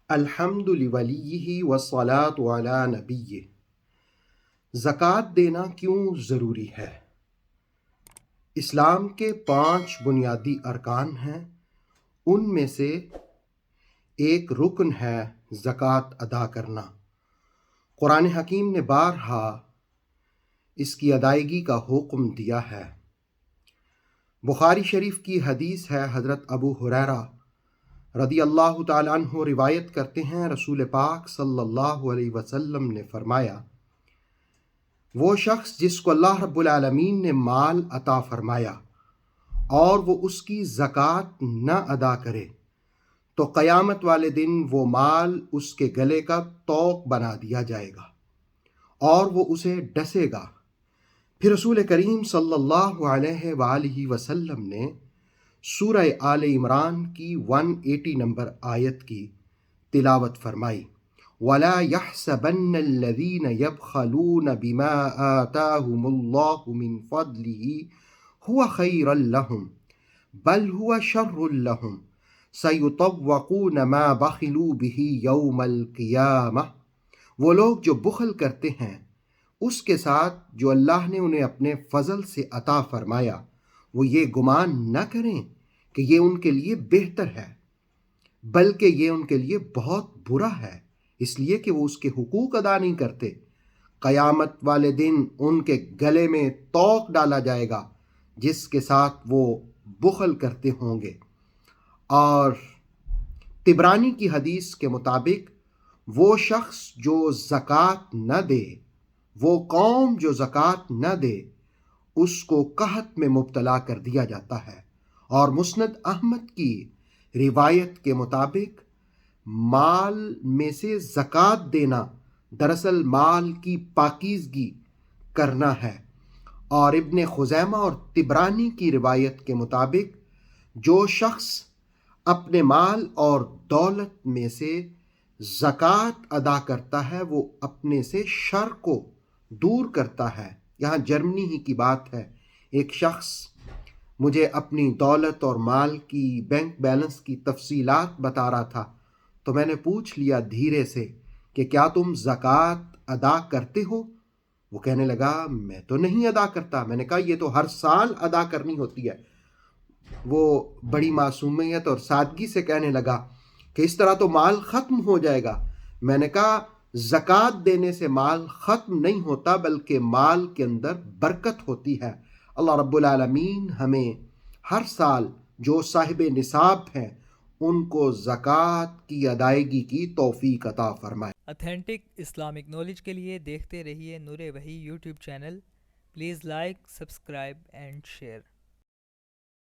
الحمد لولیہ والصلاۃ علی نبیہ۔ زکوٰۃ دینا کیوں ضروری ہے؟ اسلام کے 5 بنیادی ارکان ہیں، ان میں سے ایک رکن ہے زکوٰۃ ادا کرنا۔ قرآن حکیم نے بارہا اس کی ادائیگی کا حکم دیا ہے۔ بخاری شریف کی حدیث ہے، حضرت ابو ہریرہ رضی اللہ تعالیٰ عنہ روایت کرتے ہیں، رسول پاک صلی اللہ علیہ وسلم نے فرمایا، وہ شخص جس کو اللہ رب العالمین نے مال عطا فرمایا اور وہ اس کی زکوٰۃ نہ ادا کرے تو قیامت والے دن وہ مال اس کے گلے کا طوق بنا دیا جائے گا اور وہ اسے ڈسے گا۔ پھر رسول کریم صلی اللہ علیہ وآلہ وسلم نے سورہ آل عمران کی 180 نمبر آیت کی تلاوت فرمائی، وَلَا يَحْسَبَنَّ الَّذِينَ يَبْخَلُونَ بِمَا آتَاهُمُ اللَّهُ مِنْ فَضْلِهِ هُوَ خَيْرًا لَهُمْ بَلْ هُوَ شَرٌّ لَهُمْ سَيُطَوَّقُونَ مَا بَخِلُوا بِهِ يَوْمَ الْقِيَامَةِ۔ وہ لوگ جو بخل کرتے ہیں اس کے ساتھ جو اللہ نے انہیں اپنے فضل سے عطا فرمایا، وہ یہ گمان نہ کریں کہ یہ ان کے لیے بہتر ہے، بلکہ یہ ان کے لیے بہت برا ہے، اس لیے کہ وہ اس کے حقوق ادا نہیں کرتے۔ قیامت والے دن ان کے گلے میں طوق ڈالا جائے گا جس کے ساتھ وہ بخل کرتے ہوں گے۔ اور طبرانی کی حدیث کے مطابق وہ شخص جو زکوٰۃ نہ دے، وہ قوم جو زکوٰۃ نہ دے، اس کو قحط میں مبتلا کر دیا جاتا ہے۔ اور مسند احمد کی روایت کے مطابق مال میں سے زکوٰۃ دینا دراصل مال کی پاکیزگی کرنا ہے۔ اور ابن خزیمہ اور طبرانی کی روایت کے مطابق جو شخص اپنے مال اور دولت میں سے زکوٰۃ ادا کرتا ہے وہ اپنے سے شر کو دور کرتا ہے۔ یہاں جرمنی ہی کی بات ہے، ایک شخص مجھے اپنی دولت اور مال کی بینک بیلنس کی تفصیلات بتا رہا تھا، تو میں نے پوچھ لیا دھیرے سے کہ کیا تم زکوٰۃ ادا کرتے ہو؟ وہ کہنے لگا میں تو نہیں ادا کرتا۔ میں نے کہا یہ تو ہر سال ادا کرنی ہوتی ہے۔ وہ بڑی معصومیت اور سادگی سے کہنے لگا کہ اس طرح تو مال ختم ہو جائے گا۔ میں نے کہا زکوٰۃ دینے سے مال ختم نہیں ہوتا، بلکہ مال کے اندر برکت ہوتی ہے۔ اللہ رب العالمین ہمیں ہر سال جو صاحب نصاب ہیں ان کو زکوٰۃ کی ادائیگی کی توفیق عطا فرمائے۔ اتھینٹک اسلامک نالج کے لیے دیکھتے رہیے نور وحی YouTube channel. Please like, subscribe and share.